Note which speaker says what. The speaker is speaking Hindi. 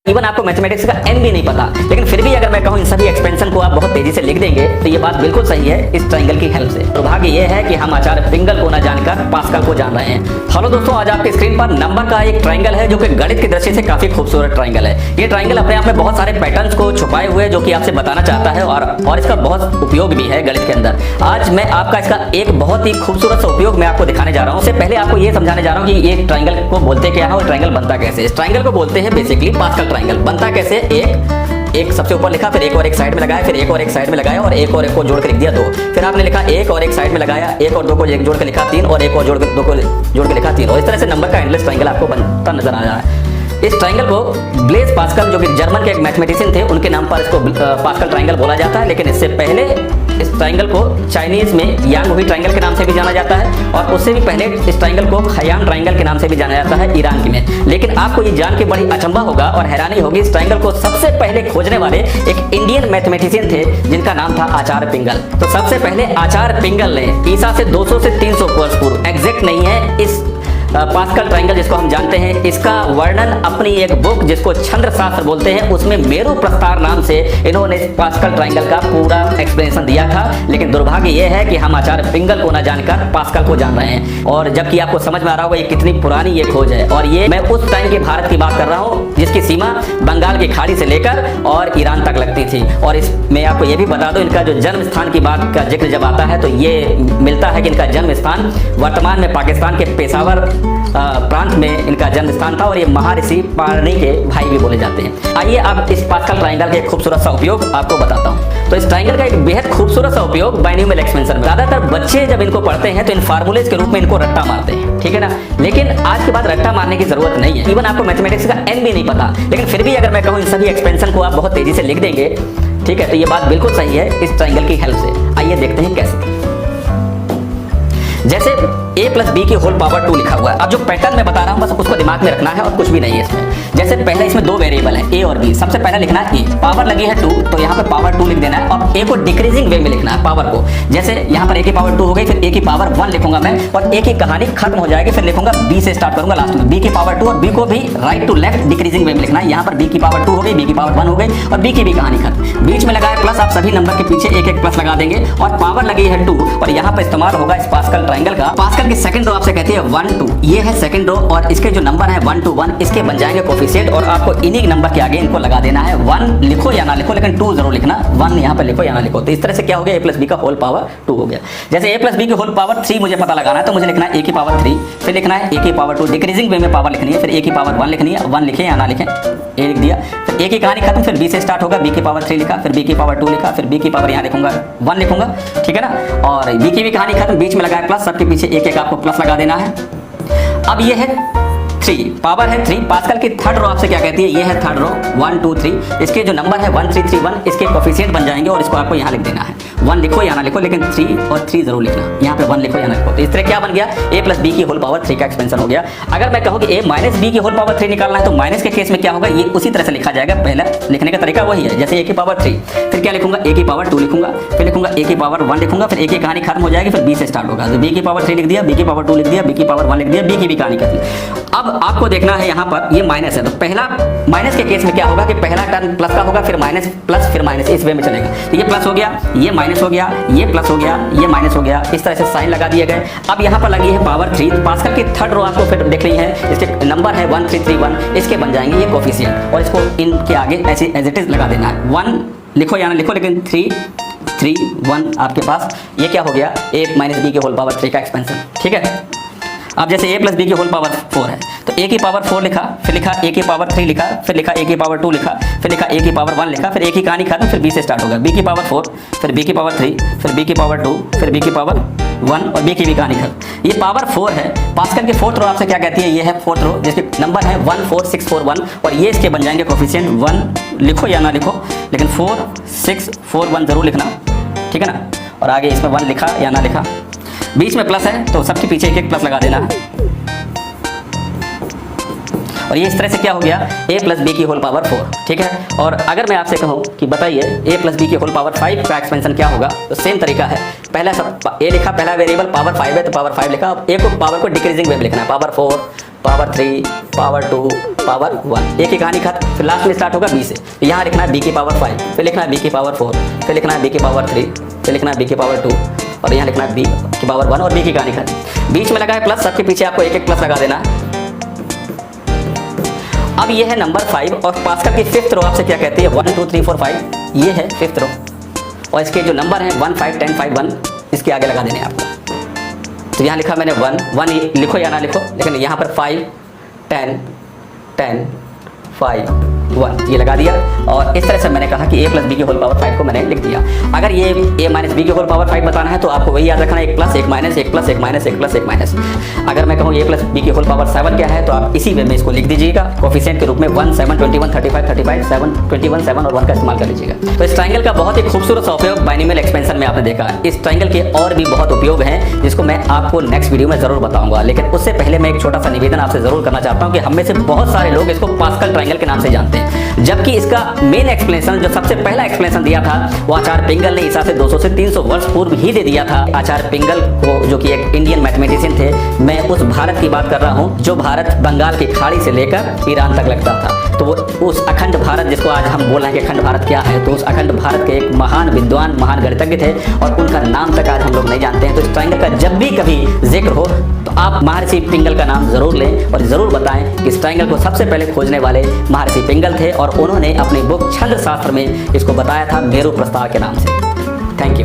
Speaker 1: इवन आपको मैथमेटिक्स का एन भी नहीं पता, लेकिन फिर भी अगर मैं कहूं इन सभी एक्सपेंशन को आप बहुत तेजी से लिख देंगे तो ये बात बिल्कुल सही है इस ट्रायंगल की हेल्प से। दुर्भाग्य ये है कि हम आचार्य पिंगल को न जानकर पास्कल को जान रहे हैं। हेलो दोस्तों, आज आपकी स्क्रीन पर नंबर का एक ट्रायंगल है जो कि गणित की दृष्टि से काफी खूबसूरत ट्रायंगल है। ये ट्रायंगल अपने आप में बहुत सारे पैटर्न्स को छुपाए हुए जो कि आपसे बताना चाहता है और इसका बहुत उपयोग भी है गणित के अंदर। आज मैं आपका इसका एक बहुत ही खूबसूरत सा उपयोग मैं आपको दिखाने जा रहा हूँ। उससे पहले आपको ये समझाने जा रहा हूँ कि ये ट्रायंगल को बोलते क्या है और ट्रायंगल बनता कैसे। इस ट्रायंगल को बोलते हैं बेसिकली पास्कल ट्रायंगल। बनता कैसे, एक सबसे ऊपर लिखा, फिर एक और एक साइड में लगाया, फिर एक और एक साइड में लगाया और एक और एक को जोड़ कर लिख दिया 2। फिर आपने लिखा एक और एक साइड में लगाया, एक और 2 को एक जोड़ कर लिखा 3 और एक और 2 को जोड़ कर लिखा 3 और इस तरह से नंबर का एंडलेस ट्रायंगल आपको बनता नजर आ रहा है। इस ट्रायंगल को ब्लेज पास्कल जो कि जर्मन के एक मैथमेटिशियन थे उनके नाम पर इसको पास्कल ट्रायंगल बोला जाता है। लेकिन इससे पहले इस ट्रायंगल को चाइनीज में यांग हुई ट्रायंगल के नाम से भी जाना जाता है और उससे भी पहले इस ट्रायंगल को खयाम ट्रायंगल के नाम से भी जाना जाता है ईरान में। लेकिन आपको ये जान के बड़ी अचंभा होगा और हैरानी होगी, इस ट्रायंगल को सबसे पहले खोजने वाले एक इंडियन मैथमेटिशियन थे जिनका नाम था आचार्य पिंगल। तो सबसे पहले आचार्य पिंगल ने ईसा से 200 से 300 वर्ष पूर्व, एग्जैक्ट नहीं है, इस पास्कल ट्रायंगल जिसको हम जानते हैं इसका वर्णन अपनी एक बुक जिसको छंद्र शास्त्र बोलते हैं उसमें मेरु प्रस्तार नाम से इन्होंने पास्कल ट्रायंगल का पूरा एक्सप्लेनेशन दिया था। लेकिन दुर्भाग्य यह है कि हम आचार्य पिंगल को न जानकर पास्कल को जान रहे हैं। और जबकि आपको समझ में आ रहा होगा ये कितनी पुरानी ये खोज है और ये मैं उस टाइम के भारत की बात कर रहा हूँ जिसकी सीमा बंगाल की खाड़ी से लेकर और ईरान तक लगती थी। और इसमें आपको ये भी बता दो, इनका जो जन्म स्थान की बात का जिक्र जब आता है तो ये मिलता है कि इनका जन्म स्थान वर्तमान में पाकिस्तान के पेशावर प्रांत में इनका जन्म स्थान था और ये महर्षि पाणिनि के भाई भी बोले जाते हैं। आइए अब इस पास्कल ट्रायंगल के एक खूबसूरत सा उपयोग आपको बताता हूँ। तो इस ट्रायंगल का एक बेहद खूबसूरत सा उपयोग बाइनोमियल एक्सपेंशन में। ज्यादातर बच्चे जब इनको पढ़ते हैं तो इन फार्मूलेज के रूप में इनको रट्टा मारते हैं, ठीक है ना। लेकिन आज के बाद रट्टा मारने की जरूरत नहीं है। इवन आपको मैथमेटिक्स का एन भी नहीं पता, लेकिन फिर भी अगर मैं कहूँ इन सभी एक्सपेंशन को आप बहुत तेजी से लिख देंगे, ठीक है, तो ये बात बिल्कुल सही है इस ट्रायंगल की हेल्प से। आइए देखते हैं कैसे। जैसे a प्लस बी की होल पावर 2 लिखा हुआ है। अब जो पैटर्न मैं बता रहा हूं बस उसको दिमाग में रखना है और कुछ भी नहीं है इसमें। जैसे पहले इसमें 2 वेरिएबल है a और b। सबसे पहले लिखना है a, पावर लगी है 2 तो यहाँ पे पावर 2 लिख देना है और a को डिक्रीजिंग वे में लिखना है पावर को। जैसे यहाँ पर a की पावर 2 हो गई, फिर a की पावर 1 लिखूंगा मैं और a की कहानी खत्म हो जाएगी। फिर लिखूंगा b से स्टार्ट करूंगा लास्ट में, b की पावर 2 और b को भी राइट टू लेफ्ट डिक्रीजिंग वे में लिखना है। यहाँ पर b की पावर 2 हो गई, b की पावर 1 हो गई और b की भी कहानी खत्म। बीच में लगाया प्लस, आप सभी नंबर के पीछे एक प्लस लगा देंगे और पावर लगी है 2 और यहाँ पर इस्तेमाल होगा इस पास्कल ट्रायंगल का। पास्कल की सेकंड रो आपसे कहती है 1 2, ये है सेकंड रो और इसके जो नंबर है 1 2 1 इसके बन जाएंगे कोफिशिएंट और आपको इन्हीं नंबर के आगे इनको लगा देना है। 1 लिखो या ना लिखो लेकिन 2 जरूर लिखना, 1 यहाँ पे लिखो या ना लिखो। तो इस तरह से क्या हो गया, a प्लस बी का होल पावर 2 हो गया। जैसे a प्लस बी की होल पावर 3 मुझे पता लगाना है तो मुझे लिखना है a की पावर 3, फिर लिखना है a की पावर 2, डिक्रीजिंग वे में पावर लिखनी है, फिर a की पावर 1 लिखनी है, 1 लिखे या ना लिखें, a लिख दिया। फिर a की कहानी खत्म, फिर b से स्टार्ट होगा, b की पावर 3 लिखा, फिर b की पावर 2 लिखा, फिर b की पावर यहाँ लिखूंगा 1 लिखूंगा, ठीक है ना। और b की भी कहानी खत्म, बीच में लगाया प्लस, सबके पीछे एक आपको प्लस लगा देना है। अब ये है 3, पावर है 3। पास्कल की थर्ड रो आपसे क्या कहती है, ये है थर्ड रो 1 2 3, इसके जो नंबर है 1 3 3 1 इसके कोफिशिएंट बन जाएंगे और इसको आपको यहाँ लिख देना है। 1 लिखो या ना लिखो लेकिन 3 और 3 जरूर लिखना, यहाँ पे 1 लिखो या ना लिखो। तो इस तरह क्या बन गया, a प्लस बी की होल पावर 3 का एक्सपेंशन हो गया। अगर मैं कहूँ कि a माइनस बी की होल पावर 3 निकालना है तो माइनस के केस में क्या होगा, ये उसी तरह से लिखा जाएगा। पहला लिखने का तरीका वही है, जैसे a की पावर 3, फिर क्या लिखूंगा a की पावर 2 लिखूंगा, फिर लिखूंगा a की पावर 1 लिखूंगा, फिर a की कहानी खत्म हो जाएगी, फिर b से स्टार्ट होगा तो b की पावर 3 लिख दिया, b की पावर 2 लिख दिया, b की पावर 1 लिख दिया, b की भी कहानी खत्म। अब आपको देखना है यहाँ पर ये माइनस है तो पहला माइनस के केस में क्या होगा कि पहला टर्म प्लस का होगा, फिर माइनस प्लस फिर माइनस, इस वे में चलेगा। तो ये प्लस हो गया, ये माइनस हो गया, ये प्लस हो गया, ये माइनस हो गया, इस तरह से साइन लगा दिए गए। अब यहाँ पर लगी है पावर 3, पास्कल की थर्ड रो आपको फिर देख रही है, इसके नंबर है 1 3 3 1, इसके बन जाएंगे ये कोफिशिएंट और इसको इनके आगे ऐसे एज इट इज लगा देना है। 1 लिखो या ना लिखो लेकिन 3 3 1 आपके पास ये क्या हो गया, a माइनस बी की होल पावर 3 का एक्सपेंशन, ठीक है। अब जैसे a प्लस बी की होल पावर 4 है तो a की पावर 4 लिखा, फिर लिखा a की पावर 3 लिखा, फिर लिखा a की पावर 2 लिखा, फिर लिखा a की पावर 1 लिखा, फिर a की कहानी खत्म, फिर b से स्टार्ट होगा, b की पावर 4, फिर b की पावर 3, फिर b की पावर 2, फिर b की पावर 1 और b की भी कहानी खत्म। ये पावर 4 है। पास्कल की फोर्थ रो आपसे क्या कहती है, ये है फोर्थ रो जिसके नंबर है 1 4 6 4 1 और ये इसके बन जाएंगे कोफिशिएंट। 1 लिखो या ना लिखो लेकिन 4 6 4 1 जरूर लिखना, ठीक है ना। और आगे इसमें 1 लिखा या ना लिखा, बीच में प्लस है तो सबके पीछे एक प्लस लगा देना है और ये इस तरह से क्या हो गया, a प्लस बी की होल पावर 4, ठीक है। और अगर मैं आपसे कहूँ कि बताइए a प्लस बी की होल पावर 5 का एक्सपेंशन क्या होगा, तो सेम तरीका है। पहला सब a लिखा, पहला वेरिएबल पावर 5 है तो पावर 5 लिखा। अब a को पावर को डिक्रीजिंग वे में लिखना है, पावर 4, पावर 3, पावर 2, पावर 1, एक ही कहानी खत्म। फिर लास्ट में स्टार्ट होगा b से, तो यहाँ लिखना है b की पावर 5, फिर लिखना है b की पावर 4, फिर लिखना है b की पावर 3, फिर लिखना है b की पावर 2, और यहाँ लिखना है b की पावर 1 और b की कहानी खत्म। बीच में लगा है प्लस, सबके पीछे आपको एक एक प्लस लगा देना है। अब ये है नंबर 5 और पास्कल की फिफ्थ रो आपसे क्या कहती है, 1 2 3 4 5, ये है फिफ्थ रो और इसके जो नंबर हैं 1 5 10 5 1 इसके आगे लगा देने हैं आपको। तो यहाँ लिखा मैंने 1 लिखो या ना लिखो, लेकिन यहाँ पर 5 10 10 5 1 ये लगा दिया। और इस तरह से मैंने कहा कि a प्लस बी की होल पावर 5 को मैंने लिख दिया। अगर ये a माइनस बी की होल पावर 5 बताना है तो आपको वही याद रखना है, 1 plus 1 minus 1 plus 1 minus 1 plus 1 minus. अगर मैं कहूँ a प्लस बी की होल पावर 7 क्या है, तो आप इसी वे में इसको लिख दीजिएगा कोफिशिएंट के रूप में 1 7 21 35 35 7 21 7 और 1 का इस्तेमाल कर लीजिएगा। तो इस ट्राइंगल का बहुत ही खूबसूरत सा उपयोग बाइनोमियल एक्सपेंशन में आपने देखा। इस ट्राइंगल के और भी बहुत उपयोग हैं जिसको मैं आपको नेक्स्ट वीडियो में जरूर बताऊंगा, लेकिन उससे पहले मैं एक छोटा सा निवेदन आपसे जरूर करना चाहता हूँ कि हम में से बहुत सारे लोग इसको पास्कल ट्राइंगल के नाम से जानते हैं, जबकि इसका मेन एक्सप्लेनेशन जो सबसे पहला एक्सप्लेनेशन दिया था वो आचार्य पिंगल ने ईसा से 200 से 300 वर्ष पूर्व ही दे दिया था। आचार्य पिंगल को, जो कि एक इंडियन मैथमेटिशियन थे, मैं उस भारत की बात कर रहा हूँ जो भारत बंगाल की खाड़ी से लेकर ईरान तक लगता था। तो वो उस अखंड भारत, जिसको आज हम बोल रहे हैं कि अखंड भारत क्या है, तो उस अखंड भारत के एक महान विद्वान, महान गणितज्ञ थे और उनका नाम तक आज हम लोग नहीं जानते हैं। तो इस ट्राइंगल का जब भी कभी जिक्र हो तो आप महर्षि पिंगल का नाम जरूर लें और जरूर बताएं कि इस ट्राइंगल को सबसे पहले खोजने वाले महर्षि पिंगल थे और उन्होंने अपनी बुक छंद शास्त्र में इसको बताया था मेरु प्रस्ताव के नाम से। Thank you.